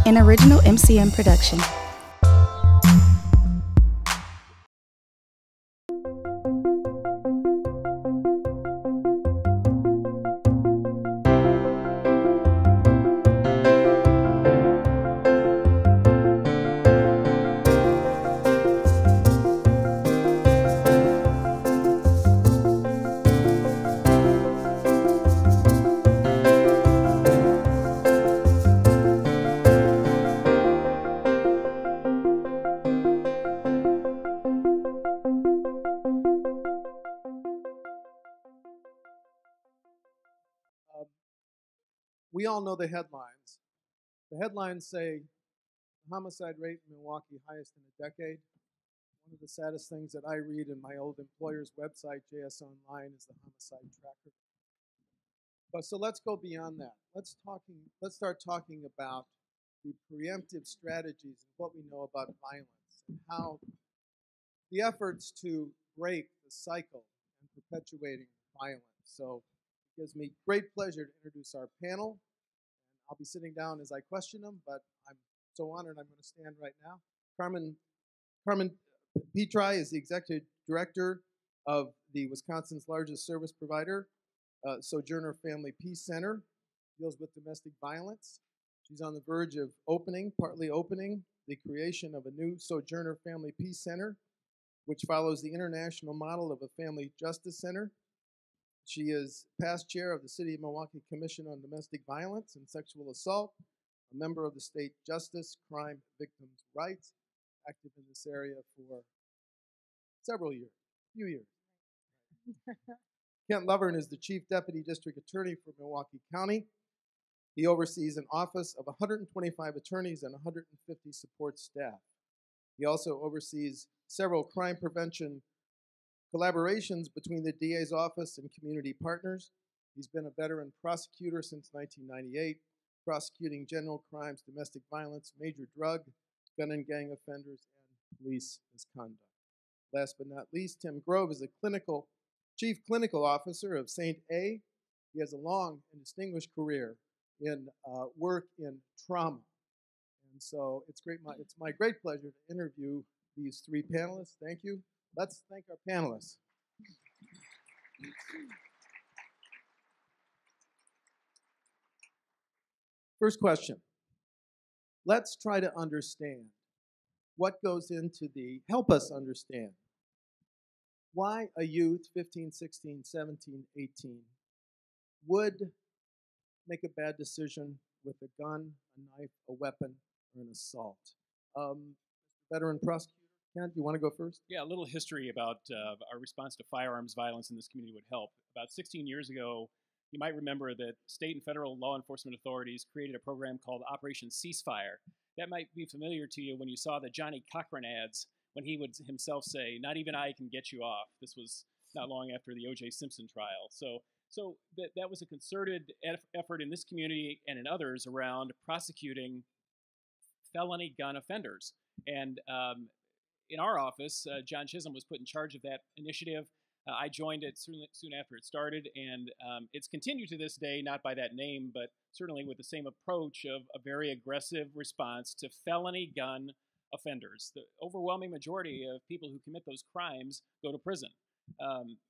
an original MCM production. We all know the headlines. The headlines say the homicide rate in Milwaukee highest in a decade. One of the saddest things that I read in my old employer's website, JS Online, is the homicide tracker. But so let's go beyond that. Let's start talking about the preemptive strategies and what we know about violence and how the efforts to break the cycle and perpetuating violence. So it gives me great pleasure to introduce our panel. And I'll be sitting down as I question them, but I'm so honored I'm going to stand right now. Carmen Pitre is the executive director of the Wisconsin's largest service provider, Sojourner Peace Center, deals with domestic violence. She's on the verge of partly opening, the creation of a new Sojourner Family Peace Center, which follows the international model of a family justice center. She is past chair of the City of Milwaukee Commission on Domestic Violence and Sexual Assault, a member of the State Justice Crime Victims' Rights, active in this area for several years, a few years. Kent Lovern is the Chief Deputy District Attorney for Milwaukee County. He oversees an office of 125 attorneys and 150 support staff. He also oversees several crime prevention collaborations between the DA's office and community partners. He's been a veteran prosecutor since 1998, prosecuting general crimes, domestic violence, major drug, gun and gang offenders, and police misconduct. Last but not least, Tim Grove is a chief clinical officer of SaintA. He has a long and distinguished career in work in trauma. And so it's my great pleasure to interview these three panelists. Thank you. Let's thank our panelists. First question. Let's try to understand what goes into help us understand why a youth, 15, 16, 17, 18, would make a bad decision with a gun, a knife, a weapon, or an assault. Veteran prosecutor, Kent, you want to go first? Yeah, a little history about our response to firearms violence in this community would help. About 16 years ago, you might remember that state and federal law enforcement authorities created a program called Operation Ceasefire. That might be familiar to you when you saw the Johnny Cochran ads when he would himself say, "Not even I can get you off." This was not long after the O.J. Simpson trial. So that was a concerted effort in this community and in others around prosecuting felony gun offenders. And in our office, John Chisholm was put in charge of that initiative. I joined it soon after it started, and it's continued to this day, not by that name, but certainly with the same approach of a very aggressive response to felony gun offenders. The overwhelming majority of people who commit those crimes go to prison.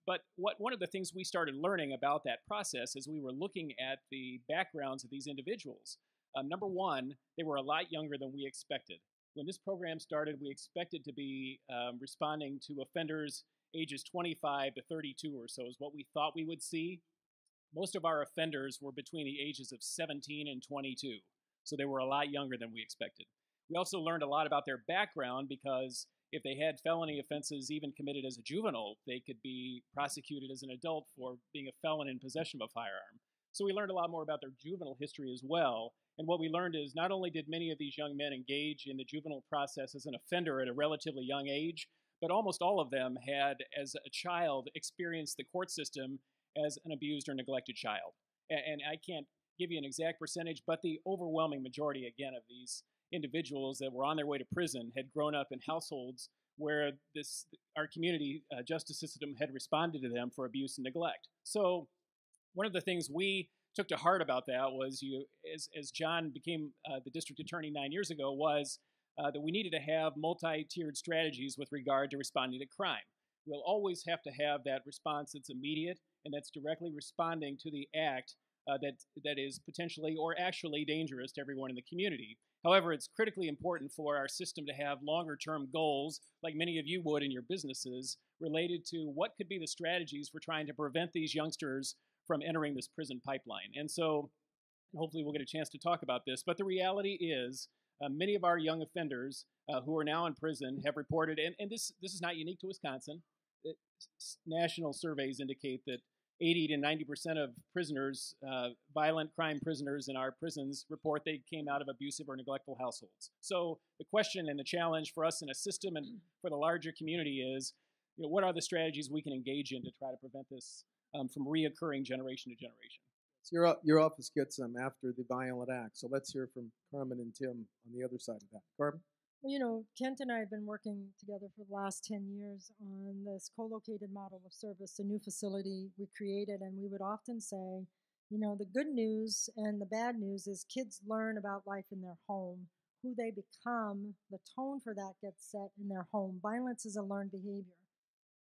But one of the things we started learning about that process as we were looking at the backgrounds of these individuals, number one, they were a lot younger than we expected. When this program started, we expected to be responding to offenders ages 25 to 32 or so is what we thought we would see. Most of our offenders were between the ages of 17 and 22, so they were a lot younger than we expected. We also learned a lot about their background because if they had felony offenses even committed as a juvenile, they could be prosecuted as an adult for being a felon in possession of a firearm. So we learned a lot more about their juvenile history as well. And what we learned is not only did many of these young men engage in the juvenile process as an offender at a relatively young age, but almost all of them had, as a child, experienced the court system as an abused or neglected child. And I can't give you an exact percentage, but the overwhelming majority, again, of these individuals that were on their way to prison had grown up in households where our community justice system had responded to them for abuse and neglect. So one of the things we took to heart about that was as John became the district attorney 9 years ago, was that we needed to have multi-tiered strategies with regard to responding to crime. We'll always have to have that response that's immediate and that's directly responding to the act that is potentially or actually dangerous to everyone in the community. However, it's critically important for our system to have longer-term goals, like many of you would in your businesses, related to what could be the strategies for trying to prevent these youngsters from entering this prison pipeline. And so hopefully we'll get a chance to talk about this. But the reality is many of our young offenders who are now in prison have reported, and this is not unique to Wisconsin. National surveys indicate that 80 to 90% of prisoners, violent crime prisoners in our prisons, report they came out of abusive or neglectful households. So the question and the challenge for us in a system and for the larger community is, what are the strategies we can engage in to try to prevent this from reoccurring generation to generation? So your office gets them after the violent act. So let's hear from Carmen and Tim on the other side of that. Carmen? Well, Kent and I have been working together for the last 10 years on this co-located model of service, a new facility we created, and we would often say, the good news and the bad news is kids learn about life in their home. Who they become, the tone for that gets set in their home. Violence is a learned behavior.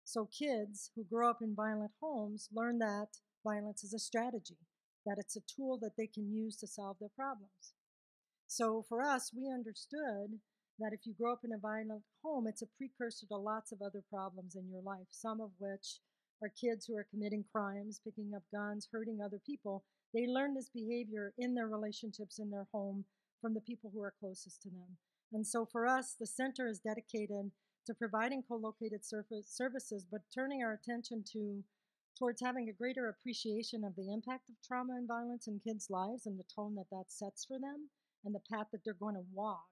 So kids who grow up in violent homes learn that violence is a strategy, that it's a tool that they can use to solve their problems. So for us, we understood that if you grow up in a violent home, it's a precursor to lots of other problems in your life, some of which are kids who are committing crimes, picking up guns, hurting other people. They learn this behavior in their relationships in their home from the people who are closest to them. And so for us, the center is dedicated to providing co-located services, but turning our attention towards having a greater appreciation of the impact of trauma and violence in kids' lives and the tone that sets for them and the path that they're going to walk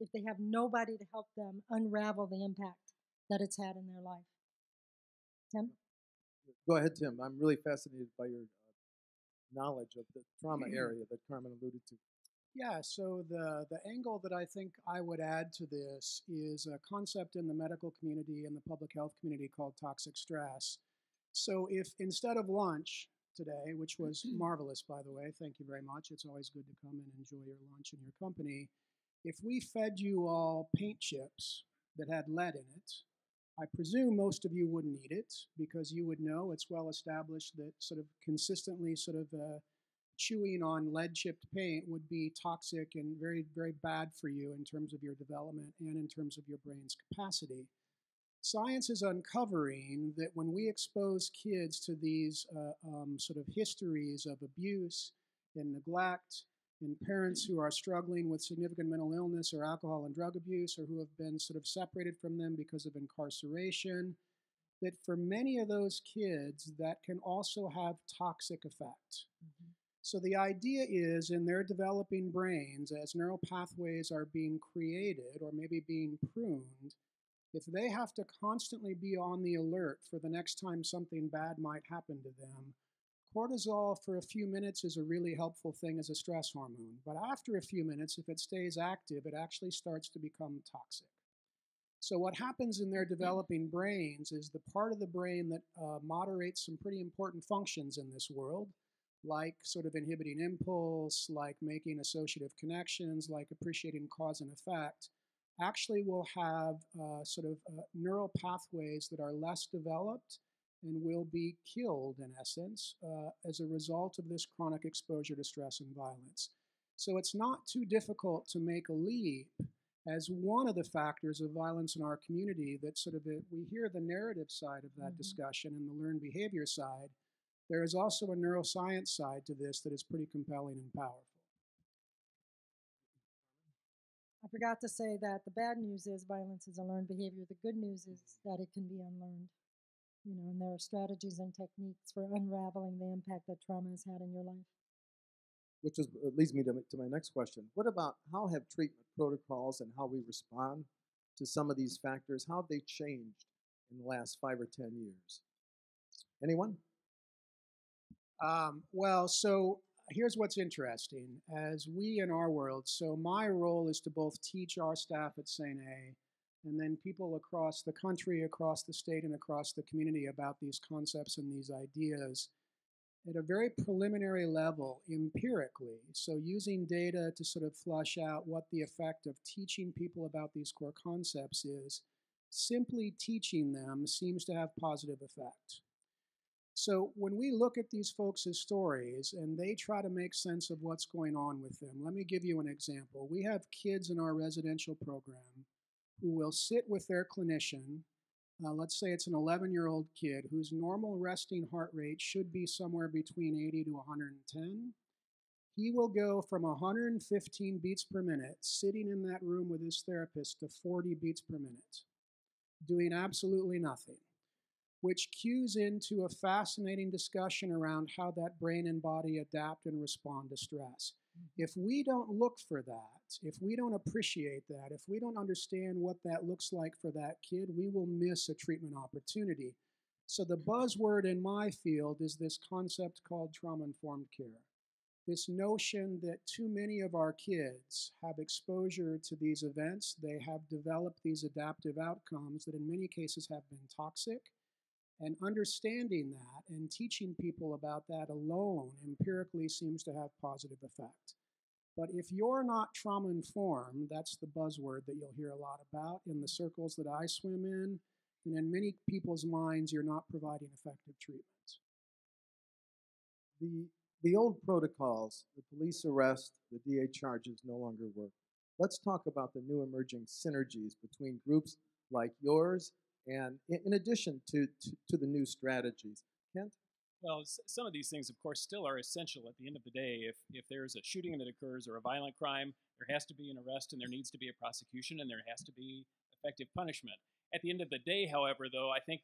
if they have nobody to help them unravel the impact that it's had in their life. Tim? Go ahead, Tim. I'm really fascinated by your knowledge of the trauma area that Carmen alluded to. Yeah, so the angle that I think I would add to this is a concept in the medical community and the public health community called toxic stress. So if instead of lunch today, which was marvelous, by the way, thank you very much. It's always good to come and enjoy your lunch in your company. If we fed you all paint chips that had lead in it, I presume most of you wouldn't eat it because you would know it's well established that sort of consistently chewing on lead-chipped paint would be toxic and very, very bad for you in terms of your development and in terms of your brain's capacity. Science is uncovering that when we expose kids to these sort of histories of abuse and neglect, and parents who are struggling with significant mental illness or alcohol and drug abuse, or who have been sort of separated from them because of incarceration, that for many of those kids, that can also have toxic effect. Mm-hmm. So the idea is in their developing brains, as neural pathways are being created or maybe being pruned, if they have to constantly be on the alert for the next time something bad might happen to them, cortisol for a few minutes is a really helpful thing as a stress hormone. But after a few minutes, if it stays active, it actually starts to become toxic. So what happens in their developing brains is the part of the brain that moderates some pretty important functions in this world, like sort of inhibiting impulse, like making associative connections, like appreciating cause and effect, actually will have neural pathways that are less developed and will be killed, in essence, as a result of this chronic exposure to stress and violence. So it's not too difficult to make a leap as one of the factors of violence in our community that we hear the narrative side of that discussion and the learned behavior side. There is also a neuroscience side to this that is pretty compelling and powerful. I forgot to say that the bad news is violence is a learned behavior. The good news is that it can be unlearned. And there are strategies and techniques for unraveling the impact that trauma has had in your life. Which leads me to my next question. What about how have treatment protocols and how we respond to some of these factors, how have they changed in the last 5 or 10 years? Anyone? So here's what's interesting. As we in our world, so my role is to both teach our staff at SaintA and then people across the country, across the state, and across the community about these concepts and these ideas. at a very preliminary level empirically, so using data to sort of flush out what the effect of teaching people about these core concepts is, simply teaching them seems to have positive effect. So when we look at these folks' stories and they try to make sense of what's going on with them, let me give you an example. We have kids in our residential program who will sit with their clinician. Let's say it's an 11-year-old kid whose normal resting heart rate should be somewhere between 80 to 110. He will go from 115 beats per minute sitting in that room with his therapist to 40 beats per minute, doing absolutely nothing, which cues into a fascinating discussion around how that brain and body adapt and respond to stress. If we don't look for that, if we don't appreciate that, if we don't understand what that looks like for that kid, we will miss a treatment opportunity. So the buzzword in my field is this concept called trauma-informed care. This notion that too many of our kids have exposure to these events, they have developed these adaptive outcomes that in many cases have been toxic, and understanding that and teaching people about that alone empirically seems to have positive effect. But if you're not trauma-informed, that's the buzzword that you'll hear a lot about in the circles that I swim in, and in many people's minds, you're not providing effective treatment. The old protocols, the police arrest, the DA charges no longer work. Let's talk about the new emerging synergies between groups like yours and in addition to the new strategies. Kent? Well, some of these things, of course, still are essential at the end of the day. If there's a shooting that occurs or a violent crime, there has to be an arrest and there needs to be a prosecution and there has to be effective punishment. At the end of the day, however, though, I think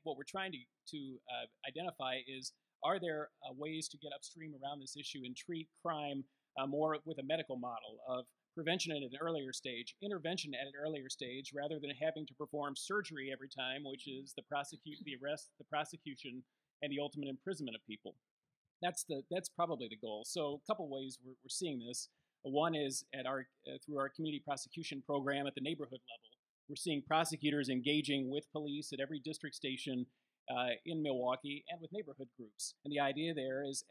what we're trying to identify is, are there ways to get upstream around this issue and treat crime more with a medical model of prevention at an earlier stage, intervention at an earlier stage, rather than having to perform surgery every time, which is the arrest, the prosecution, and the ultimate imprisonment of people. That's probably the goal. So a couple ways we're seeing this. One is at through our community prosecution program at the neighborhood level. We're seeing prosecutors engaging with police at every district station in Milwaukee and with neighborhood groups. And the idea there is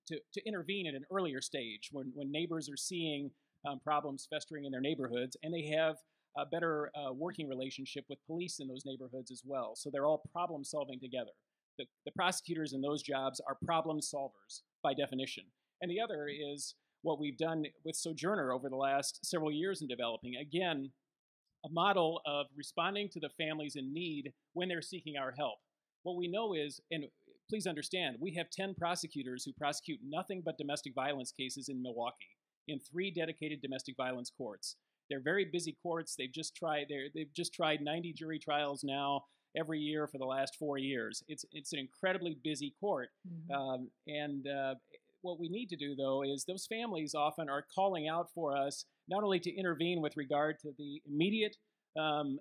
to intervene at an earlier stage when neighbors are seeing problems festering in their neighborhoods, and they have a better working relationship with police in those neighborhoods as well. So they're all problem solving together. The prosecutors in those jobs are problem solvers by definition. And the other is what we've done with Sojourner over the last several years in developing, again, a model of responding to the families in need when they're seeking our help. What we know is, and please understand, we have 10 prosecutors who prosecute nothing but domestic violence cases in Milwaukee in 3 dedicated domestic violence courts. They're very busy courts. They've just tried 90 jury trials now every year for the last 4 years. It's an incredibly busy court. Mm-hmm. What we need to do, though, is those families often are calling out for us not only to intervene with regard to the immediate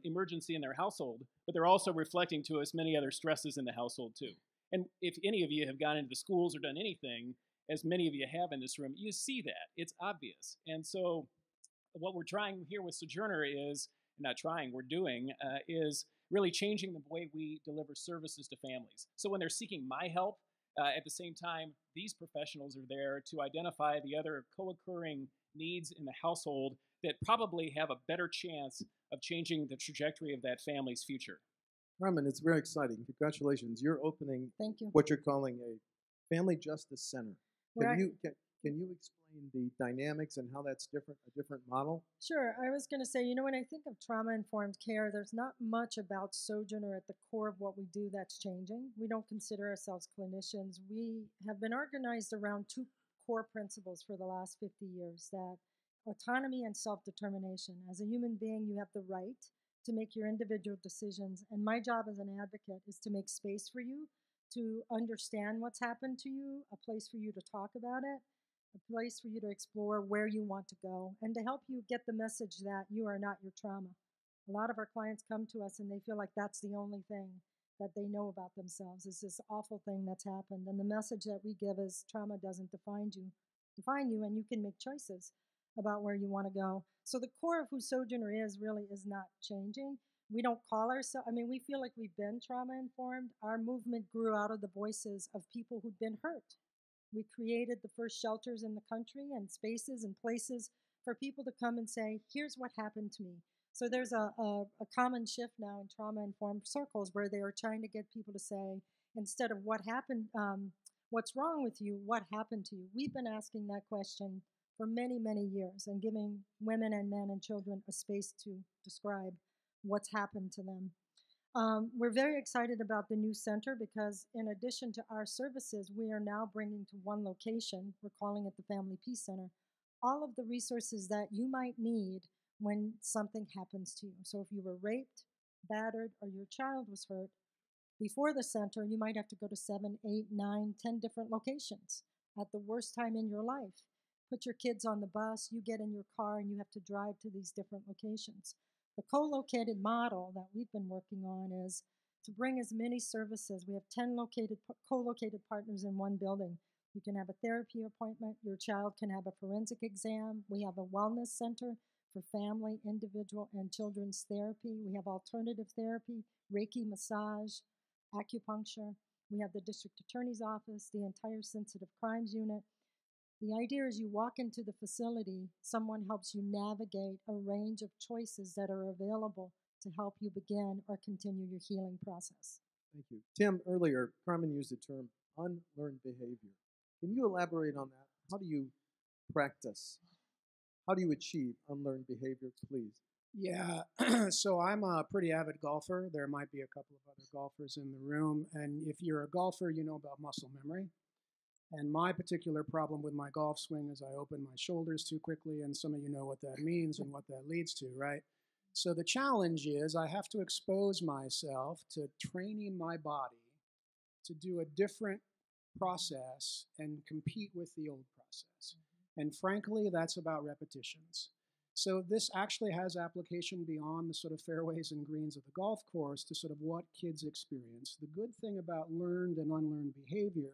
emergency in their household, but they're also reflecting to us many other stresses in the household, too. And if any of you have gone into the schools or done anything, as many of you have in this room, you see that. It's obvious. And so what we're trying here with Sojourner is, we're doing, is really changing the way we deliver services to families. So when they're seeking my help, at the same time, these professionals are there to identify the other co-occurring needs in the household that probably have a better chance of changing the trajectory of that family's future. Carmen, it's very exciting. Congratulations. You're opening Thank you. what you're calling a family justice center. Can you explain the dynamics and how that's a different model? Sure. I was going to say, when I think of trauma-informed care, there's not much about Sojourner at the core of what we do that's changing. We don't consider ourselves clinicians. We have been organized around 2 core principles for the last 50 years, that autonomy and self-determination. As a human being, you have the right to make your individual decisions, and my job as an advocate is to make space for you to understand what's happened to you, a place for you to talk about it, a place for you to explore where you want to go, and to help you get the message that you are not your trauma. A lot of our clients come to us and they feel like that's the only thing that they know about themselves, is this awful thing that's happened. And the message that we give is trauma doesn't define you, and you can make choices about where you want to go. So the core of who Sojourner is really is not changing. We don't call ourselves, we feel like we've been trauma-informed. Our movement grew out of the voices of people who'd been hurt We created the first shelters in the country and spaces and places for people to come and say, here's what happened to me. So there's a common shift now in trauma-informed circles where they are trying to get people to say, instead of what happened, what's wrong with you, what happened to you? We've been asking that question for many, many years and giving women and men and children a space to describe what's happened to them. We're very excited about the new center because in addition to our services, we are now bringing to one location, we're calling it the Family Peace Center, all of the resources that you might need when something happens to you. So if you were raped, battered, or your child was hurt, before the center, you might have to go to 7, 8, 9, 10 different locations at the worst time in your life. Put your kids on the bus, you get in your car, and you have to drive to these different locations. The co-located model that we've been working on is to bring as many services. We have 10 co-located partners in one building. You can have a therapy appointment. Your child can have a forensic exam. We have a wellness center for family, individual, and children's therapy. We have alternative therapy, Reiki massage, acupuncture. We have the district attorney's office, the entire sensitive crimes unit. The idea is you walk into the facility, someone helps you navigate a range of choices that are available to help you begin or continue your healing process. Thank you. Tim, earlier, Carmen used the term unlearned behavior. Can you elaborate on that? How do you practice? How do you achieve unlearned behavior, please? Yeah, so I'm a pretty avid golfer. There might be a couple of other golfers in the room. And if you're a golfer, you know about muscle memory. And my particular problem with my golf swing is I open my shoulders too quickly, and some of you know what that means and what that leads to, right? So the challenge is I have to expose myself to training my body to do a different process and compete with the old process. And frankly, that's about repetitions. So this actually has application beyond the sort of fairways and greens of the golf course to sort of what kids experience. The good thing about learned and unlearned behavior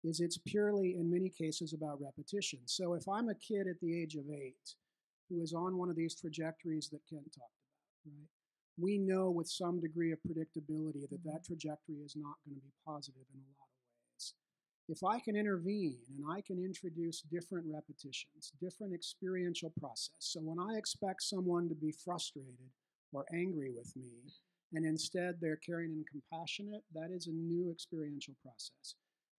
is it's purely, in many cases, about repetition. So if I'm a kid at the age of 8 who is on one of these trajectories that Ken talked about, right? We know with some degree of predictability that that trajectory is not going to be positive in a lot of ways. If I can intervene and I can introduce different repetitions, different experiential process. So when I expect someone to be frustrated or angry with me, and instead they're caring and compassionate, that is a new experiential process.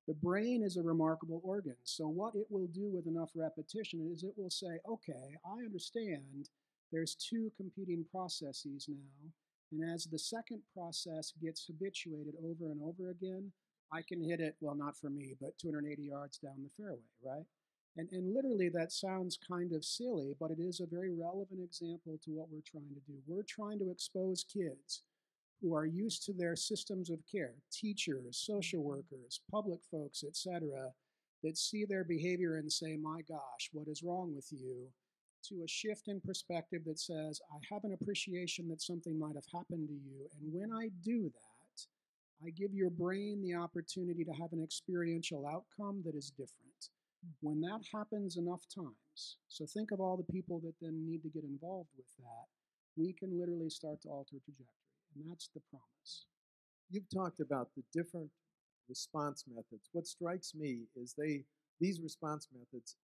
The brain is a remarkable organ. So what it will do with enough repetition is it will say, okay, I understand there's 2 competing processes now. And as the second process gets habituated over and over again, I can hit it, well, not for me, but 280 yards down the fairway, right? And literally that sounds kind of silly, but it is a very relevant example to what we're trying to do. We're trying to expose kids who are used to their systems of care, teachers, social workers, public folks, etc., that see their behavior and say, my gosh, what is wrong with you? To a shift in perspective that says, I have an appreciation that something might have happened to you. And when I do that, I give your brain the opportunity to have an experiential outcome that is different. When that happens enough times, so think of all the people that then need to get involved with that, we can literally start to alter trajectory. And that's the promise. You've talked about the different response methods. What strikes me is these response methods,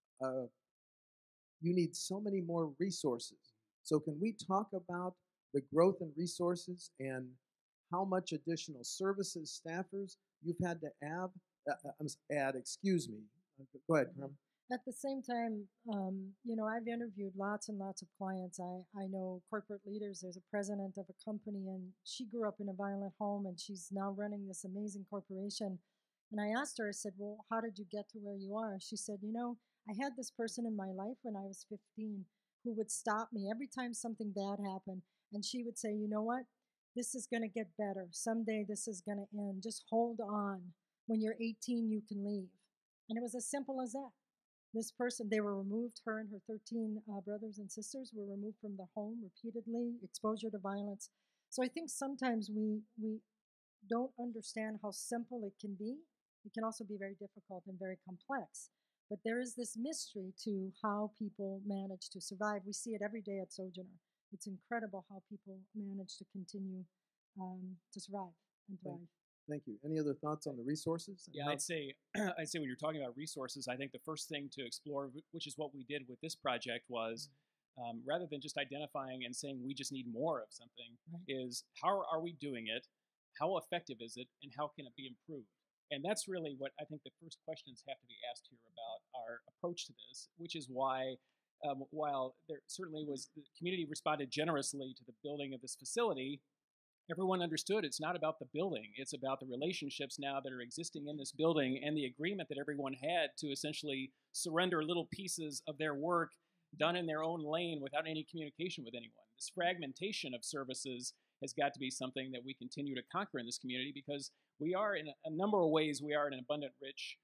you need so many more resources. So can we talk about the growth in resources and how much additional services, staffers you've had to add, excuse me. Go ahead, Carmen. At the same time, I've interviewed lots and lots of clients. I know corporate leaders. There's a president of a company, and she grew up in a violent home, and she's now running this amazing corporation. And I asked her, I said, well, how did you get to where you are? She said, I had this person in my life when I was 15 who would stop me every time something bad happened. And she would say, you know what? This is going to get better. Someday this is going to end. Just hold on. When you're 18, you can leave. And it was as simple as that. This person, they were removed, her and her 13 brothers and sisters were removed from the home repeatedly, exposure to violence. So I think sometimes we don't understand how simple it can be. It can also be very difficult and very complex. But there is this mystery to how people manage to survive. We see it every day at Sojourner. It's incredible how people manage to continue to survive and thrive. Thank you. Any other thoughts on the resources? Yeah, I'd say when you're talking about resources, I think the first thing to explore, which is what we did with this project, was rather than just identifying and saying we just need more of something, is how are we doing it, how effective is it, and how can it be improved? And that's really what I think the first questions have to be asked here about our approach to this, which is why, while there certainly was, the community responded generously to the building of this facility, everyone understood it's not about the building. It's about the relationships now that are existing in this building and the agreement that everyone had to essentially surrender little pieces of their work done in their own lane without any communication with anyone. This fragmentation of services has got to be something that we continue to conquer in this community, because we are, in a number of ways, we are an abundant, rich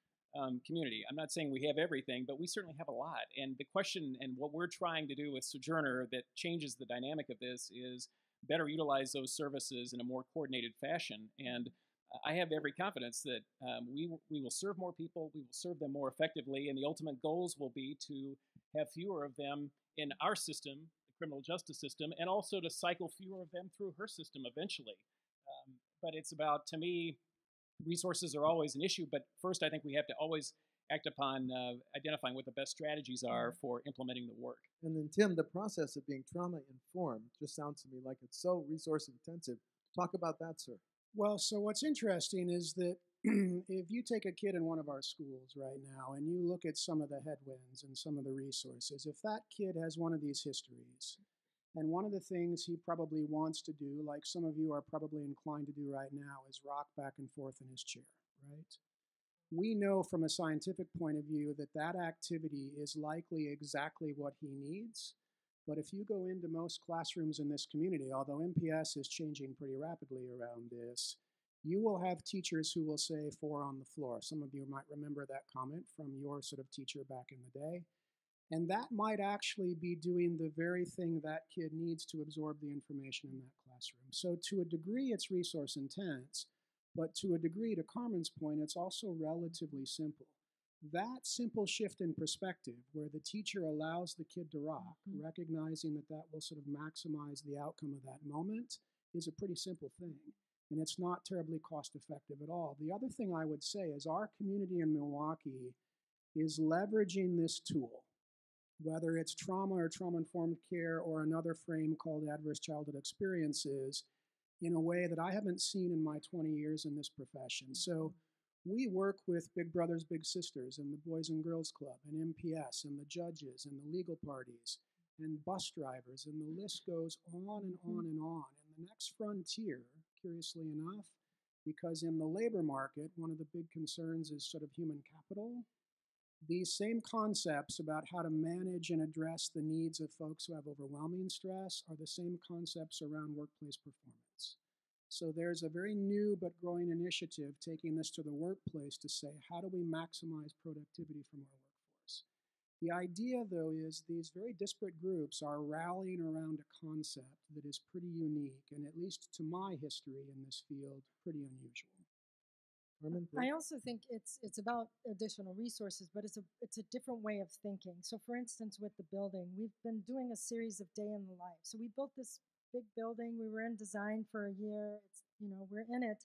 community. I'm not saying we have everything, but we certainly have a lot. And the question, and what we're trying to do with Sojourner that changes the dynamic of this, is better utilize those services in a more coordinated fashion. And I have every confidence that we will serve more people, we will serve them more effectively, and the ultimate goals will be to have fewer of them in our system, the criminal justice system, and also to cycle fewer of them through her system eventually. But it's about, to me, resources are always an issue, but first I think we have to always act upon identifying what the best strategies are for implementing the work. And then, Tim, the process of being trauma-informed just sounds to me like it's so resource-intensive. Talk about that, sir. Well, so what's interesting is that if you take a kid in one of our schools right now and you look at some of the headwinds and some of the resources, if that kid has one of these histories, and one of the things he probably wants to do, like some of you are probably inclined to do right now, is rock back and forth in his chair, right? We know from a scientific point of view that that activity is likely exactly what he needs. But if you go into most classrooms in this community, although MPS is changing pretty rapidly around this, you will have teachers who will say 4 on the floor. Some of you might remember that comment from your sort of teacher back in the day. And that might actually be doing the very thing that kid needs to absorb the information in that classroom. So to a degree, it's resource intense, but to a degree, to Carmen's point, it's also relatively simple. That simple shift in perspective, where the teacher allows the kid to rock, recognizing that that will sort of maximize the outcome of that moment, is a pretty simple thing. And it's not terribly cost effective at all. The other thing I would say is our community in Milwaukee is leveraging this tool, whether it's trauma or trauma-informed care or another frame called adverse childhood experiences, in a way that I haven't seen in my 20 years in this profession. So we work with Big Brothers Big Sisters and the Boys and Girls Club and MPS and the judges and the legal parties and bus drivers, and the list goes on and on and on. And the next frontier, curiously enough, because in the labor market, one of the big concerns is sort of human capital. These same concepts about how to manage and address the needs of folks who have overwhelming stress are the same concepts around workplace performance. So there's a very new but growing initiative taking this to the workplace to say, how do we maximize productivity from our workforce? The idea, though, is these very disparate groups are rallying around a concept that is pretty unique, and at least to my history in this field, pretty unusual. I also think it's about additional resources, but it's a different way of thinking. So, for instance, with the building, we've been doing a series of day in the life. So we built this big building. We were in design for a year. We're in it,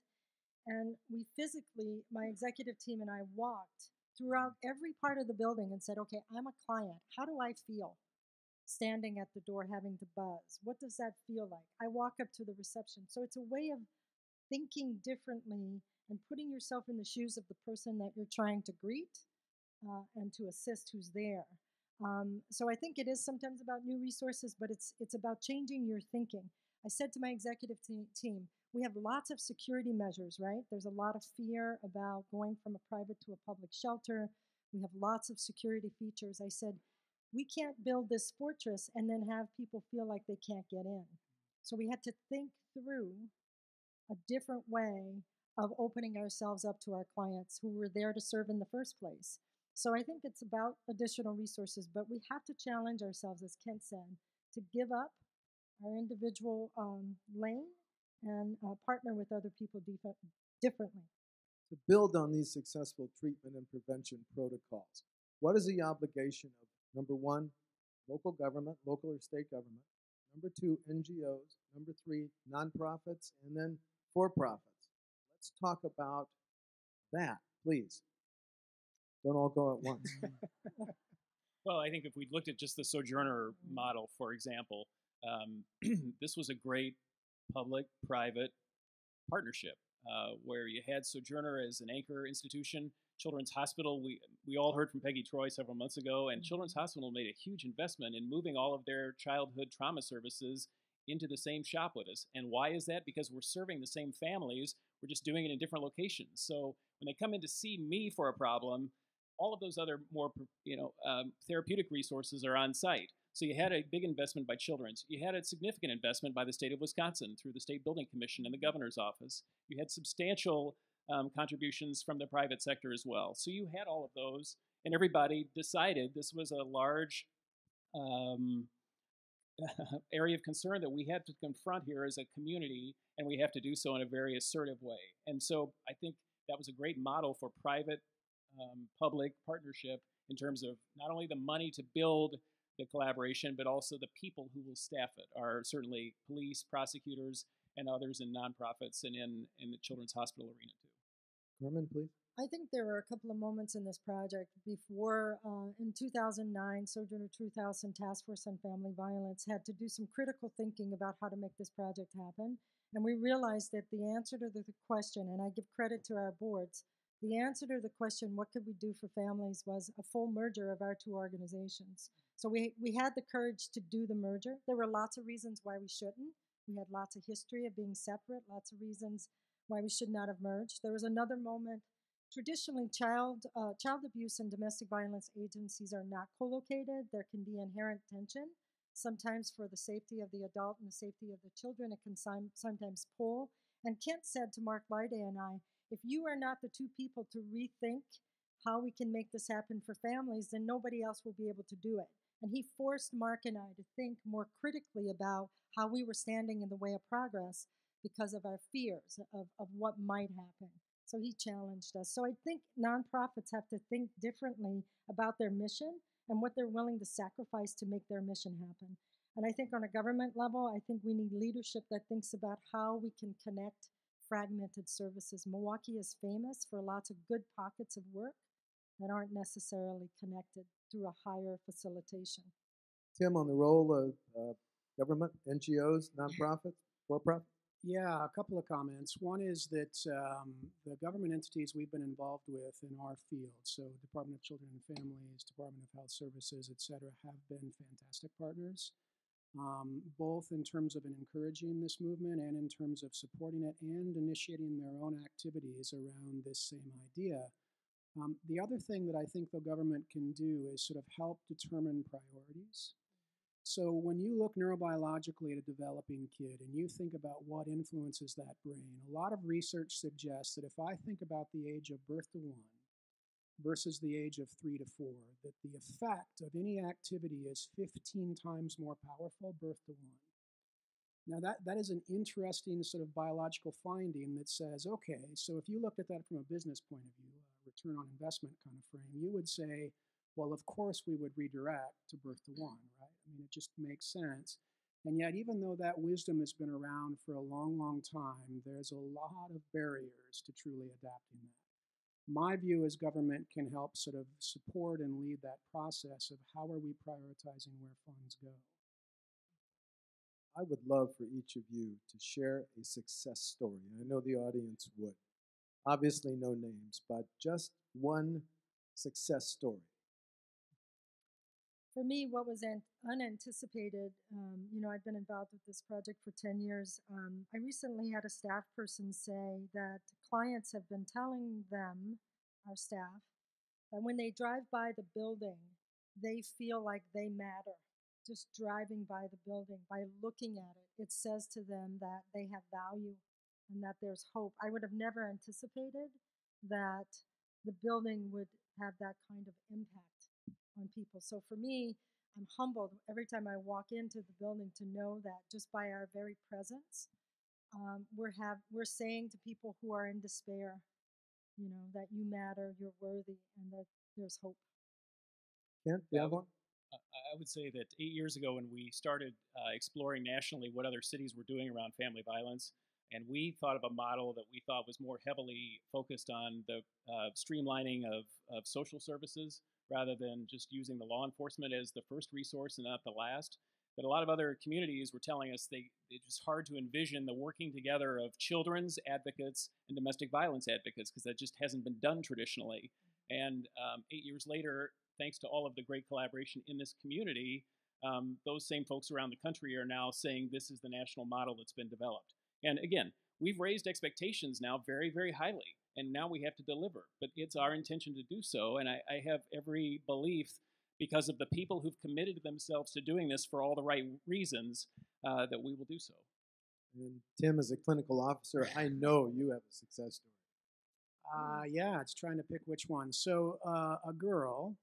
and we physically, my executive team and I, walked throughout every part of the building and said, "Okay, I'm a client. How do I feel standing at the door having to buzz? What does that feel like? I walk up to the reception." So it's a way of thinking differently and putting yourself in the shoes of the person that you're trying to greet and to assist who's there. So I think it is sometimes about new resources, but it's about changing your thinking. I said to my executive team, we have lots of security measures, right? There's a lot of fear about going from a private to a public shelter. We have lots of security features. I said, we can't build this fortress and then have people feel like they can't get in. So we had to think through a different way of opening ourselves up to our clients who were there to serve in the first place. So I think it's about additional resources, but we have to challenge ourselves, as Kent said, to give up our individual lane and partner with other people differently. To build on these successful treatment and prevention protocols, what is the obligation of, number 1, local government, local or state government, number 2, NGOs, number 3, nonprofits, and then for-profits? Let's talk about that, please. Don't all go at once. Well, I think if we looked at just the Sojourner model, for example, this was a great public-private partnership where you had Sojourner as an anchor institution. Children's Hospital, we all heard from Peggy Troy several months ago, and Children's Hospital made a huge investment in moving all of their childhood trauma services into the same shop with us. And why is that? Because we're serving the same families, we're just doing it in different locations. So when they come in to see me for a problem, all of those other more therapeutic resources are on site. So you had a big investment by Children's. You had a significant investment by the state of Wisconsin through the State Building Commission and the governor's office. You had substantial contributions from the private sector as well. So you had all of those, and everybody decided this was a large area of concern that we have to confront here as a community, and we have to do so in a very assertive way. And so I think that was a great model for private public partnership in terms of not only the money to build the collaboration, but also the people who will staff it are certainly police, prosecutors, and others in nonprofits and in the Children's Hospital arena too. Carmen, please. I think there were a couple of moments in this project before, in 2009, Sojourner Truth House and Task Force on Family Violence had to do some critical thinking about how to make this project happen. And we realized that the answer to the question, and I give credit to our boards, the answer to the question, what could we do for families, was a full merger of our two organizations. So we had the courage to do the merger. There were lots of reasons why we shouldn't. We had lots of history of being separate, lots of reasons why we should not have merged. There was another moment. Traditionally, child abuse and domestic violence agencies are not co-located. There can be inherent tension. Sometimes for the safety of the adult and the safety of the children, it can sometimes pull. And Kent said to Mark Lyday and I, if you are not the two people to rethink how we can make this happen for families, then nobody else will be able to do it. And he forced Mark and I to think more critically about how we were standing in the way of progress because of our fears of what might happen. So he challenged us. So I think nonprofits have to think differently about their mission and what they're willing to sacrifice to make their mission happen. And I think on a government level, I think we need leadership that thinks about how we can connect fragmented services. Milwaukee is famous for lots of good pockets of work that aren't necessarily connected through a higher facilitation. Tim, on the role of government, NGOs, nonprofits, for-profit? Yeah, a couple of comments. One is that the government entities we've been involved with in our field, so Department of Children and Families, Department of Health Services, et cetera, have been fantastic partners, both in terms of encouraging this movement and in terms of supporting it and initiating their own activities around this same idea. The other thing that I think the government can do is sort of help determine priorities. So when you look neurobiologically at a developing kid and you think about what influences that brain, a lot of research suggests that if I think about the age of birth to 1 versus the age of 3 to 4, that the effect of any activity is 15 times more powerful birth to 1. Now that is an interesting sort of biological finding that says, okay, so if you looked at that from a business point of view, a return on investment kind of frame, you would say, well, of course we would redirect to birth to 1, right? I mean, it just makes sense. And yet, even though that wisdom has been around for a long, long time, there's a lot of barriers to truly adapting that. My view is government can help sort of support and lead that process of how are we prioritizing where funds go. I would love for each of you to share a success story. I know the audience would. Obviously, no names, but just one success story. For me, what was unanticipated, I've been involved with this project for 10 years. I recently had a staff person say that clients have been telling them, our staff, that when they drive by the building, they feel like they matter. Just driving by the building, by looking at it, it says to them that they have value and that there's hope. I would have never anticipated that the building would have that kind of impact on people. So for me, I'm humbled every time I walk into the building to know that just by our very presence, we're saying to people who are in despair, that you matter, you're worthy, and that there's hope. Kent, do you have one? I would say that 8 years ago when we started exploring nationally what other cities were doing around family violence, And we thought of a model that we thought was more heavily focused on the streamlining of social services rather than just using the law enforcement as the first resource and not the last. But a lot of other communities were telling us it's just hard to envision the working together of children's advocates and domestic violence advocates because that just hasn't been done traditionally. And 8 years later, thanks to all of the great collaboration in this community, those same folks around the country are now saying this is the national model that's been developed. And again, we've raised expectations now very, very highly, and now we have to deliver. But it's our intention to do so, and I have every belief, because of the people who've committed themselves to doing this for all the right reasons, that we will do so. And Tim, as a clinical officer, I know you have a success story. Yeah, it's trying to pick which one. So a girl,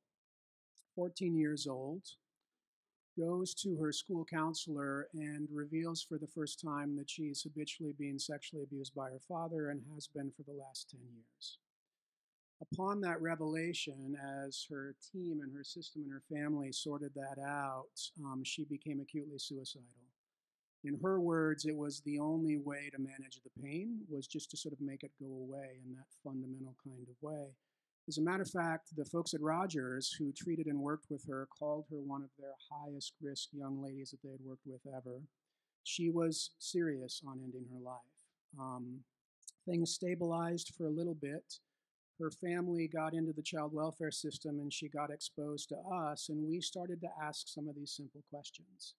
14 years old, goes to her school counselor and reveals for the first time that she's habitually being sexually abused by her father and has been for the last 10 years. Upon that revelation, as her team and her system and her family sorted that out, she became acutely suicidal. In her words, it was the only way to manage the pain, was just to sort of make it go away in that fundamental kind of way. As a matter of fact, the folks at Rogers who treated and worked with her called her one of their highest risk young ladies that they had worked with ever. She was serious on ending her life. Things stabilized for a little bit. Her family got into the child welfare system and she got exposed to us, and we started to ask some of these simple questions.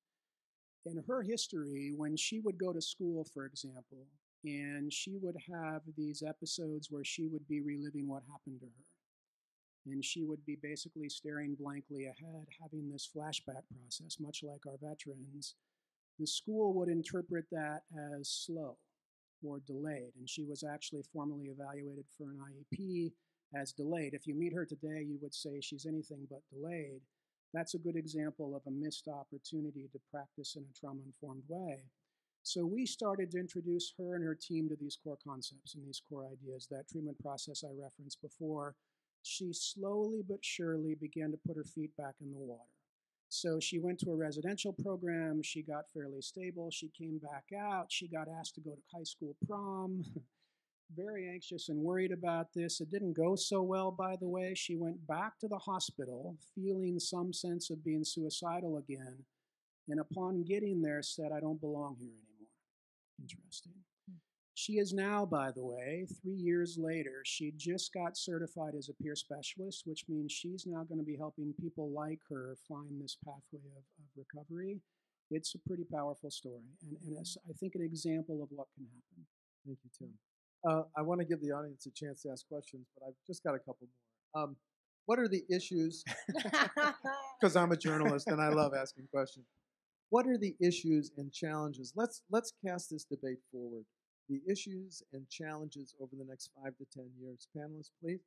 In her history, when she would go to school, for example, and she would have these episodes where she would be reliving what happened to her, and she would be basically staring blankly ahead, having this flashback process, much like our veterans, the school would interpret that as slow or delayed, and she was actually formally evaluated for an IEP as delayed. If you meet her today, you would say she's anything but delayed. That's a good example of a missed opportunity to practice in a trauma-informed way. So we started to introduce her and her team to these core concepts and these core ideas, that treatment process I referenced before. She slowly but surely began to put her feet back in the water. So she went to a residential program, she got fairly stable, she came back out, she got asked to go to high school prom, very anxious and worried about this. It didn't go so well, by the way. She went back to the hospital feeling some sense of being suicidal again, and upon getting there said, I don't belong here anymore. Interesting. She is now, by the way, 3 years later, she just got certified as a peer specialist, which means she's now going to be helping people like her find this pathway of recovery. It's a pretty powerful story, and it's, I think, an example of what can happen. Thank you, Tim. I want to give the audience a chance to ask questions, but I've just got a couple more. What are the issues? Because I'm a journalist and I love asking questions. What are the issues and challenges? Let's cast this debate forward. The issues and challenges over the next 5 to 10 years. Panelists, please.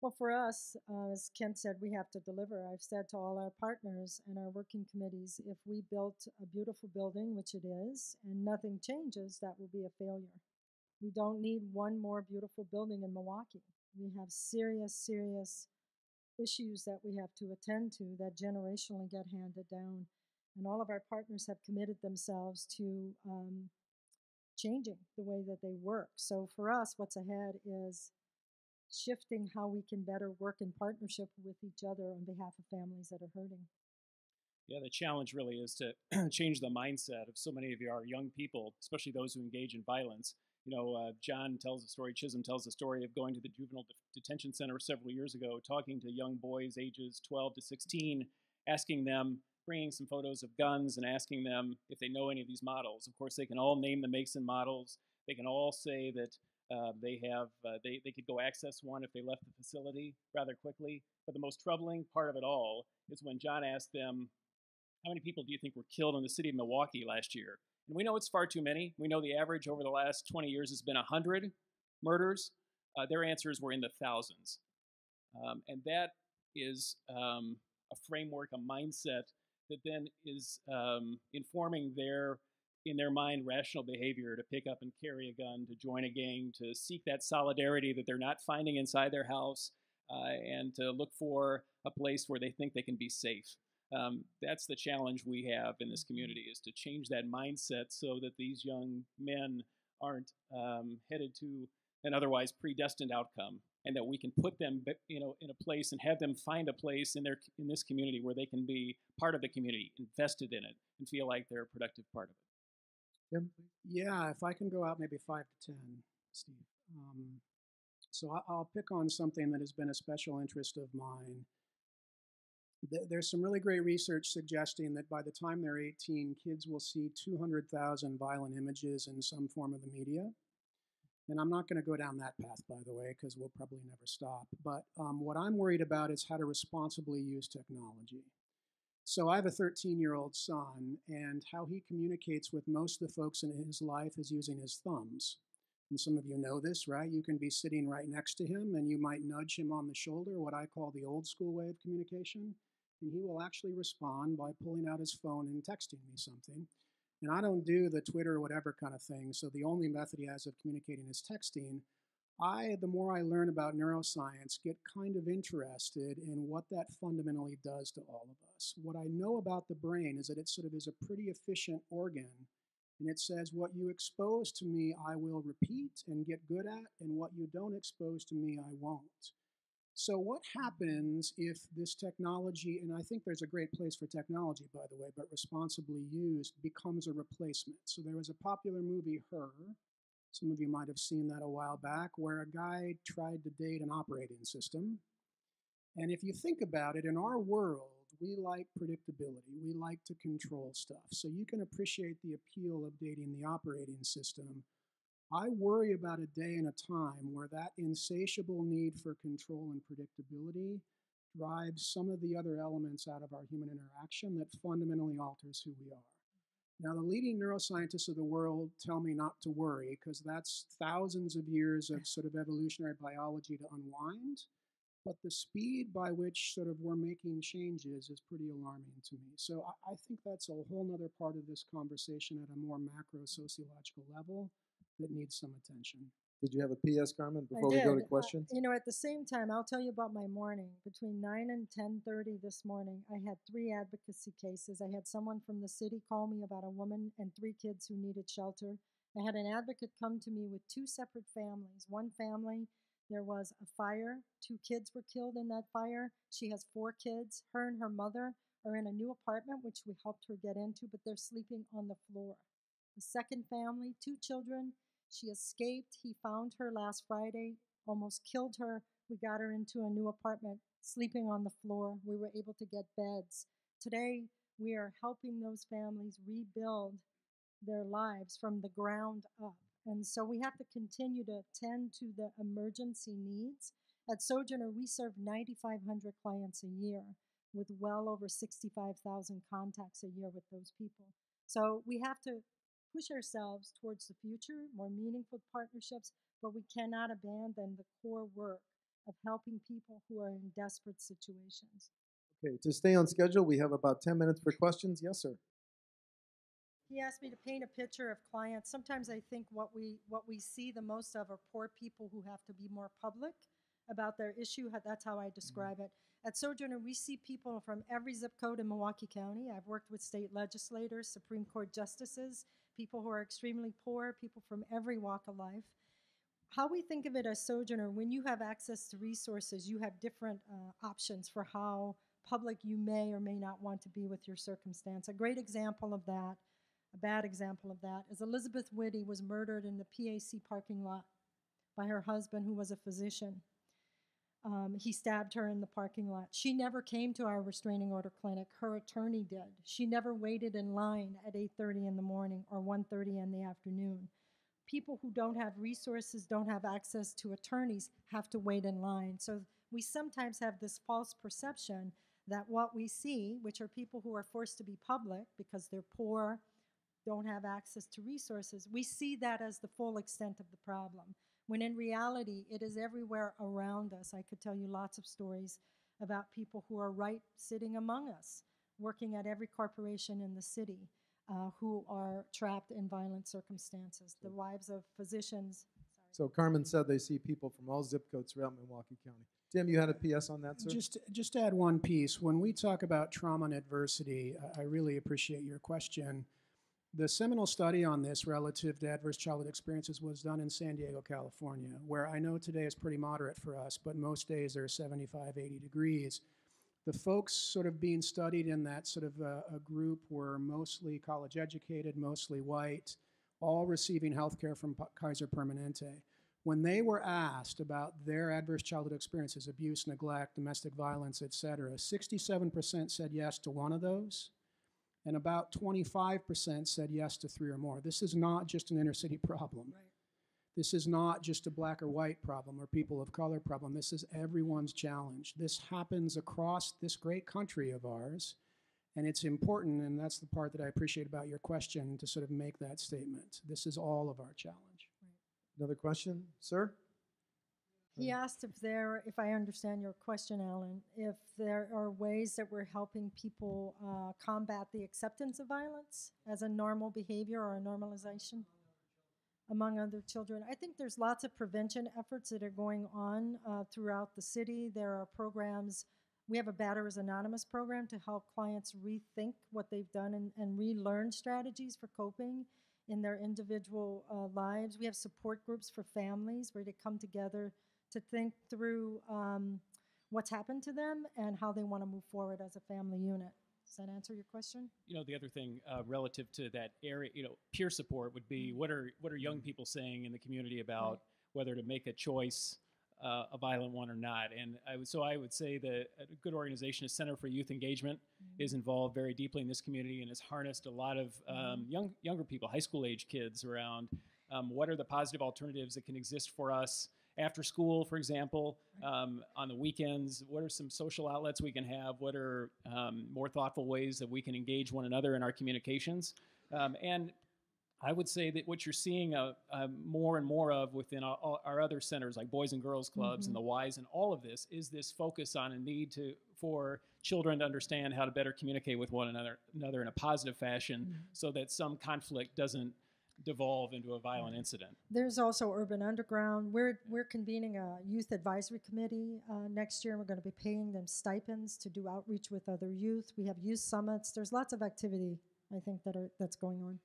Well, for us, as Kent said, we have to deliver. I've said to all our partners and our working committees, if we built a beautiful building, which it is, and nothing changes, that will be a failure. We don't need one more beautiful building in Milwaukee. We have serious, serious issues that we have to attend to that generationally get handed down. And all of our partners have committed themselves to changing the way that they work. So for us, what's ahead is shifting how we can better work in partnership with each other on behalf of families that are hurting. Yeah, the challenge really is to change the mindset of so many of our young people, especially those who engage in violence. You know, John tells the story, Chisholm tells the story of going to the juvenile detention center several years ago, talking to young boys ages 12 to 16, asking them, bringing some photos of guns and asking them if they know any of these models. Of course, they can all name the makes and models. They can all say that they could go access one if they left the facility rather quickly. But the most troubling part of it all is when John asked them, how many people do you think were killed in the city of Milwaukee last year? And we know it's far too many. We know the average over the last 20 years has been 100 murders. Their answers were in the thousands. And that is a framework, a mindset that then is informing in their mind, rational behavior to pick up and carry a gun, to join a gang, to seek that solidarity that they're not finding inside their house, and to look for a place where they think they can be safe. That's the challenge we have in this community, is to change that mindset so that these young men aren't headed to an otherwise predestined outcome, and that we can put them, in a place and have them find a place in this community where they can be part of the community, invested in it, and feel like they're a productive part of it. Jim? Yeah, if I can go out maybe 5 to 10, Steve. So I'll pick on something that has been a special interest of mine. There's some really great research suggesting that by the time they're 18, kids will see 200,000 violent images in some form of the media. And I'm not going to go down that path, by the way, because we'll probably never stop. But what I'm worried about is how to responsibly use technology. So I have a 13-year-old son, and how he communicates with most of the folks in his life is using his thumbs. And some of you know this, right? You can be sitting right next to him, and you might nudge him on the shoulder, what I call the old school way of communication. And he will actually respond by pulling out his phone and texting me something. And I don't do the Twitter or whatever kind of thing, so the only method he has of communicating is texting. The more I learn about neuroscience, get kind of interested in what that fundamentally does to all of us. What I know about the brain is that it sort of is a pretty efficient organ, and it says, what you expose to me, I will repeat and get good at, and what you don't expose to me, I won't. So what happens if this technology, and I think there's a great place for technology, by the way, but responsibly used, becomes a replacement? So there was a popular movie, Her. Some of you might have seen that a while back, where a guy tried to date an operating system. And if you think about it, in our world, we like predictability. We like to control stuff. So you can appreciate the appeal of dating the operating system. I worry about a day and a time where that insatiable need for control and predictability drives some of the other elements out of our human interaction that fundamentally alters who we are. Now, the leading neuroscientists of the world tell me not to worry, because that's thousands of years of sort of evolutionary biology to unwind. But the speed by which sort of we're making changes is pretty alarming to me. So I think that's a whole nother part of this conversation at a more macro sociological level that needs some attention. Did you have a PS, Carmen, before we go to questions? At the same time, I'll tell you about my morning. Between 9 and 10:30 this morning, I had 3 advocacy cases. I had someone from the city call me about a woman and 3 kids who needed shelter. I had an advocate come to me with 2 separate families. One family, there was a fire. 2 kids were killed in that fire. She has 4 kids. Her and her mother are in a new apartment, which we helped her get into, but they're sleeping on the floor. The second family, 2 children. She escaped. He found her last Friday, almost killed her. We got her into a new apartment, sleeping on the floor. We were able to get beds. Today, we are helping those families rebuild their lives from the ground up. And so we have to continue to tend to the emergency needs. At Sojourner, we serve 9,500 clients a year with well over 65,000 contacts a year with those people. So we have to push ourselves towards the future, more meaningful partnerships, but we cannot abandon the core work of helping people who are in desperate situations. Okay, to stay on schedule, we have about 10 minutes for questions. Yes, sir. He asked me to paint a picture of clients. Sometimes I think what we see the most of are poor people who have to be more public about their issue. That's how I describe it. At Sojourner, we see people from every zip code in Milwaukee County. I've worked with state legislators, Supreme Court justices, people who are extremely poor, people from every walk of life. How we think of it as Sojourner, when you have access to resources, you have different options for how public you may or may not want to be with your circumstance. A great example of that, a bad example of that, is Elizabeth Whitty was murdered in the PAC parking lot by her husband, who was a physician. He stabbed her in the parking lot. She never came to our restraining order clinic. Her attorney did. She never waited in line at 8:30 in the morning or 1:30 in the afternoon. People who don't have resources, don't have access to attorneys, have to wait in line. So we sometimes have this false perception that what we see, which are people who are forced to be public because they're poor, don't have access to resources, we see that as the full extent of the problem, when in reality, it is everywhere around us. I could tell you lots of stories about people who are right sitting among us, working at every corporation in the city, who are trapped in violent circumstances, the wives of physicians. So Carmen said they see people from all zip codes throughout Milwaukee County. Tim, you had a PS on that, sir? Just to add one piece. When we talk about trauma and adversity, I really appreciate your question. The seminal study on this relative to adverse childhood experiences was done in San Diego, California, where I know today is pretty moderate for us, but most days are 75, 80 degrees. The folks sort of being studied in that sort of a group were mostly college educated, mostly white, all receiving health care from Kaiser Permanente. When they were asked about their adverse childhood experiences, abuse, neglect, domestic violence, etc., 67% said yes to one of those, and about 25% said yes to 3 or more. This is not just an inner city problem. Right. This is not just a black or white problem or people of color problem. This is everyone's challenge. This happens across this great country of ours, and it's important, and that's the part that I appreciate about your question, to sort of make that statement. This is all of our challenge. Another question, sir? He asked if I understand your question, Alan, if there are ways that we're helping people combat the acceptance of violence as a normal behavior or a normalization among other children. I think there's lots of prevention efforts that are going on throughout the city. There are programs. We have a Batterers Anonymous program to help clients rethink what they've done and relearn strategies for coping in their individual lives. We have support groups for families where they come together to think through what's happened to them and how they want to move forward as a family unit. Does that answer your question? You know, the other thing relative to that area, you know, peer support would be what are young people saying in the community about whether to make a choice, a violent one or not. And I would say that a good organization, is Center for Youth Engagement, is involved very deeply in this community and has harnessed a lot of younger people, high school age kids, around what are the positive alternatives that can exist for us after school, for example, on the weekends. What are some social outlets we can have? What are more thoughtful ways that we can engage one another in our communications? And I would say that what you're seeing more and more of within our other centers, like Boys and Girls Clubs and the Ys and all of this, is this focus on a need for children to understand how to better communicate with one another in a positive fashion so that some conflict doesn't devolve into a violent incident. There's also Urban Underground. We're convening a youth advisory committee next year, and we're going to be paying them stipends to do outreach with other youth. We have youth summits. There's lots of activity, I think, that's going on.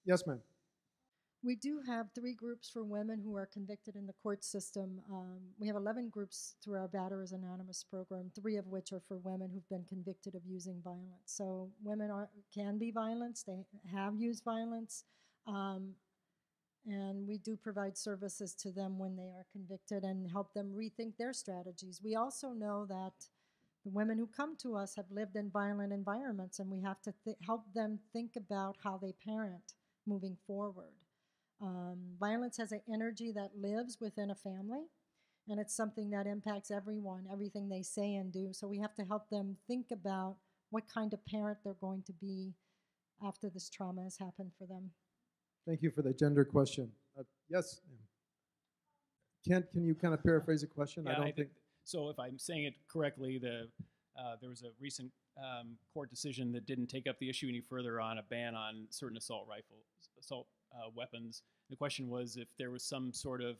Yes, ma'am. We do have 3 groups for women who are convicted in the court system. We have 11 groups through our Batterers Anonymous program, 3 of which are for women who've been convicted of using violence. So women can be violent. They have used violence. And we do provide services to them when they are convicted and help them rethink their strategies. We also know that the women who come to us have lived in violent environments, and we have to help them think about how they parent moving forward. Violence has an energy that lives within a family, and it's something that impacts everyone, everything they say and do. So we have to help them think about what kind of parent they're going to be after this trauma has happened for them. Thank you for the gender question. Yes, ma'am. Kent, can you kind of paraphrase the question? Yeah, I don't think. So if I'm saying it correctly, there was a recent court decision that didn't take up the issue any further on a ban on certain assault weapons. The question was if there was some sort of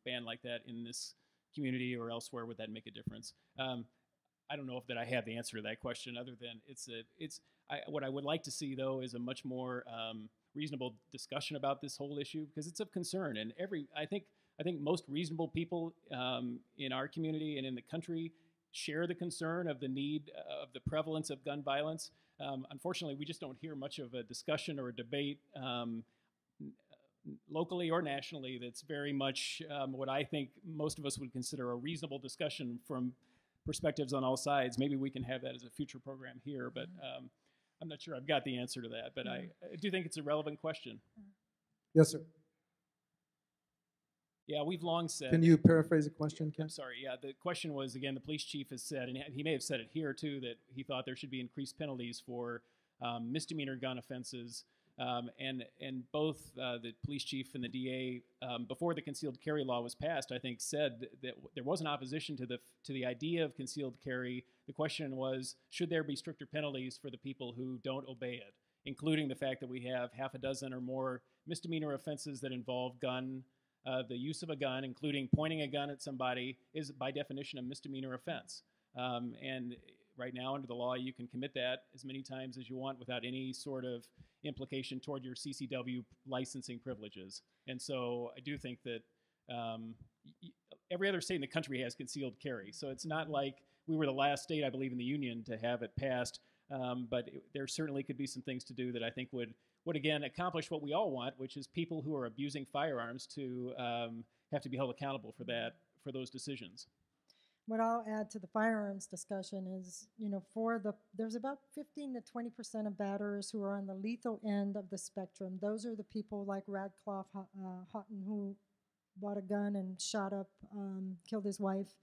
ban like that in this community or elsewhere, would that make a difference? I don't know if that I have the answer to that question, other than what I would like to see, though, is a much more reasonable discussion about this whole issue, because it's of concern. And I think most reasonable people in our community and in the country share the concern of the need of the prevalence of gun violence. Unfortunately, we just don't hear much of a discussion or a debate locally or nationally that's very much what I think most of us would consider a reasonable discussion from perspectives on all sides. Maybe we can have that as a future program here, but I'm not sure I've got the answer to that, but I do think it's a relevant question. Yes, sir. Yeah, we've long said... Can you paraphrase the question, Ken? I'm sorry, yeah, the question was, again, the police chief has said, and he may have said it here too, that he thought there should be increased penalties for misdemeanor gun offenses, and both the police chief and the DA, before the concealed carry law was passed, I think said that there was an opposition to the idea of concealed carry. The question was, should there be stricter penalties for the people who don't obey it, including the fact that we have half a dozen or more misdemeanor offenses that involve gun the use of a gun, including pointing a gun at somebody, is by definition a misdemeanor offense. And right now, under the law, you can commit that as many times as you want without any sort of implication toward your CCW licensing privileges. And so I do think that every other state in the country has concealed carry. So it's not like we were the last state, I believe, in the union to have it passed. But there certainly could be some things to do that I think would again accomplish what we all want, which is people who are abusing firearms to have to be held accountable for those decisions. What I'll add to the firearms discussion is, there's about 15 to 20% of batterers who are on the lethal end of the spectrum. Those are the people like Radcliffe Houghton, who bought a gun and shot up, killed his wife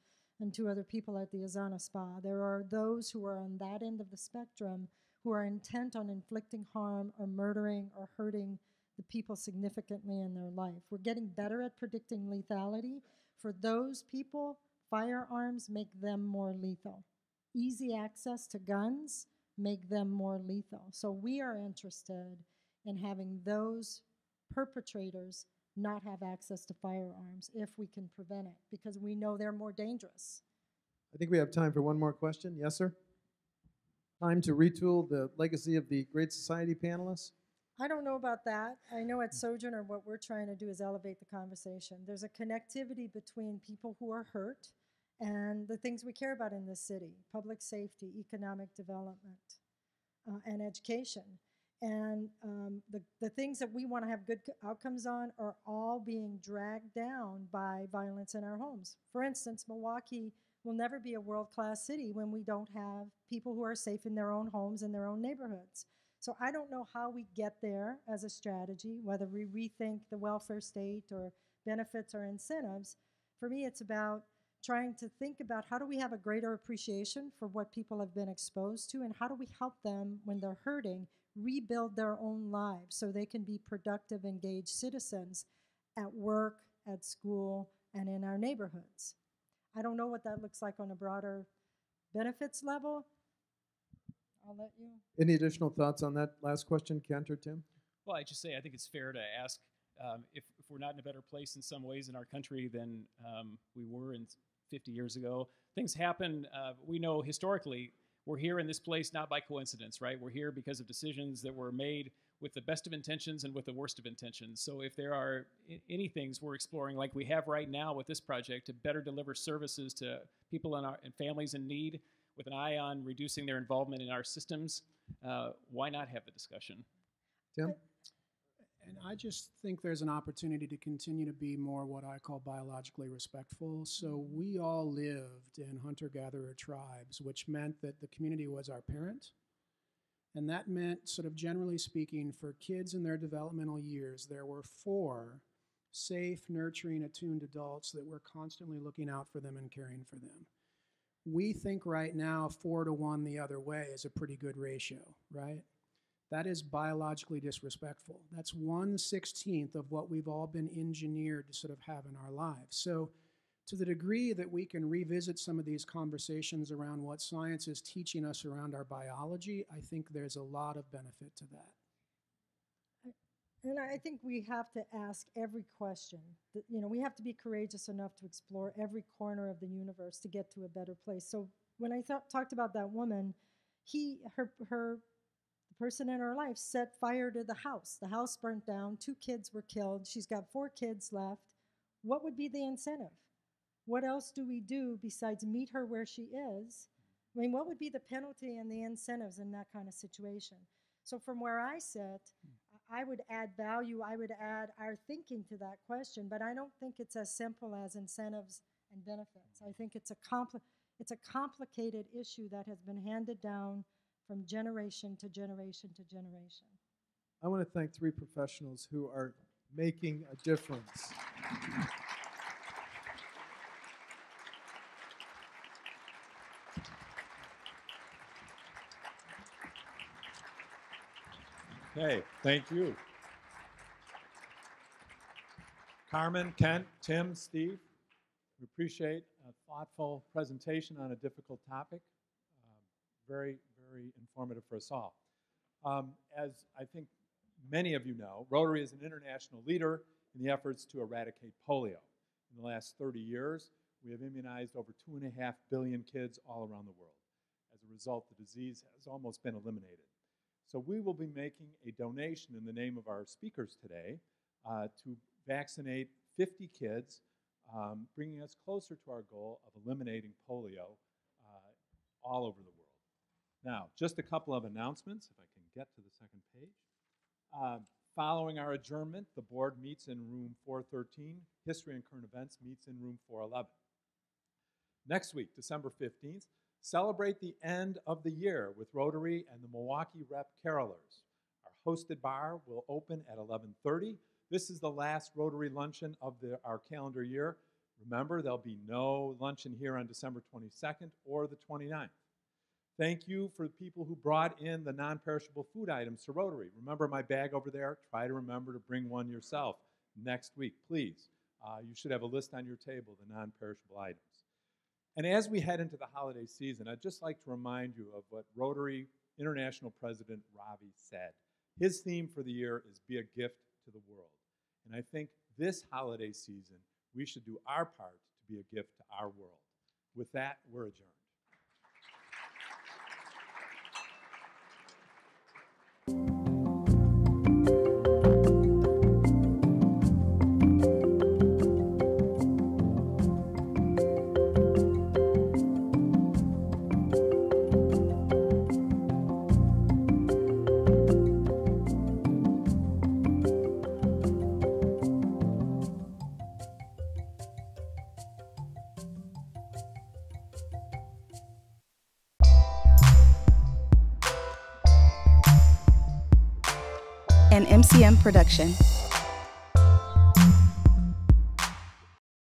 and 2 other people at the Azana Spa. There are those who are on that end of the spectrum who are intent on inflicting harm or murdering or hurting the people significantly in their life. We're getting better at predicting lethality. For those people, firearms make them more lethal. Easy access to guns make them more lethal. So we are interested in having those perpetrators not have access to firearms if we can prevent it, because we know they're more dangerous. I think we have time for one more question. Yes, sir? Time to retool the legacy of the Great Society panelists? I don't know about that. I know at Sojourner what we're trying to do is elevate the conversation. There's a connectivity between people who are hurt and the things we care about in this city: public safety, economic development, and education. And the things that we want to have good outcomes on are all being dragged down by violence in our homes. For instance, Milwaukee will never be a world-class city when we don't have people who are safe in their own homes and their own neighborhoods. So I don't know how we get there as a strategy, whether we rethink the welfare state or benefits or incentives. For me, it's about trying to think about how do we have a greater appreciation for what people have been exposed to, and how do we help them when they're hurting rebuild their own lives so they can be productive, engaged citizens at work, at school, and in our neighborhoods. I don't know what that looks like on a broader benefits level. I'll let you. Any additional thoughts on that last question, Kent or Tim? Well, I just say I think it's fair to ask if we're not in a better place in some ways in our country than we were 50 years ago. Things happen. We know historically we're here in this place not by coincidence, right? We're here because of decisions that were made with the best of intentions and with the worst of intentions. So if there are any things we're exploring, like we have right now with this project, to better deliver services to people and families in need with an eye on reducing their involvement in our systems, why not have the discussion? Tim? And I just think there's an opportunity to continue to be more what I call biologically respectful. So we all lived in hunter-gatherer tribes, which meant that the community was our parent. And that meant, sort of generally speaking, for kids in their developmental years, there were 4 safe, nurturing, attuned adults that were constantly looking out for them and caring for them. We think right now 4 to 1 the other way is a pretty good ratio, right? That is biologically disrespectful. That's 1/16 of what we've all been engineered to sort of have in our lives. So to the degree that we can revisit some of these conversations around what science is teaching us around our biology, I think there's a lot of benefit to that. And I think we have to ask every question. We have to be courageous enough to explore every corner of the universe to get to a better place. So when I talked about that woman, the person in her life set fire to the house. The house burnt down, 2 kids were killed. She's got 4 kids left. What would be the incentive? What else do we do besides meet her where she is? I mean, what would be the penalty and the incentives in that kind of situation? So from where I sit, I would add value, I would add our thinking to that question, but I don't think it's as simple as incentives and benefits. I think it's a complicated issue that has been handed down from generation to generation to generation. I want to thank 3 professionals who are making a difference. Okay, thank you. Carmen, Kent, Tim, Steve, we appreciate a thoughtful presentation on a difficult topic. Very, very informative for us all. As I think many of you know, Rotary is an international leader in the efforts to eradicate polio. In the last 30 years, we have immunized over 2.5 billion kids all around the world. As a result, the disease has almost been eliminated. So we will be making a donation in the name of our speakers today to vaccinate 50 kids, bringing us closer to our goal of eliminating polio all over the world. Now, just a couple of announcements, if I can get to the second page. Following our adjournment, the board meets in room 413. History and current events meets in room 411. Next week, December 15th, celebrate the end of the year with Rotary and the Milwaukee Rep Carolers. Our hosted bar will open at 11:30. This is the last Rotary luncheon of our calendar year. Remember, there'll be no luncheon here on December 22nd or the 29th. Thank you for the people who brought in the non-perishable food items to Rotary. Remember my bag over there? Try to remember to bring one yourself next week, please. You should have a list on your table, the non-perishable items. And as we head into the holiday season, I'd just like to remind you of what Rotary International President Ravi said. His theme for the year is "Be a gift to the world." And I think this holiday season, we should do our part to be a gift to our world. With that, we're adjourned. An MCM production.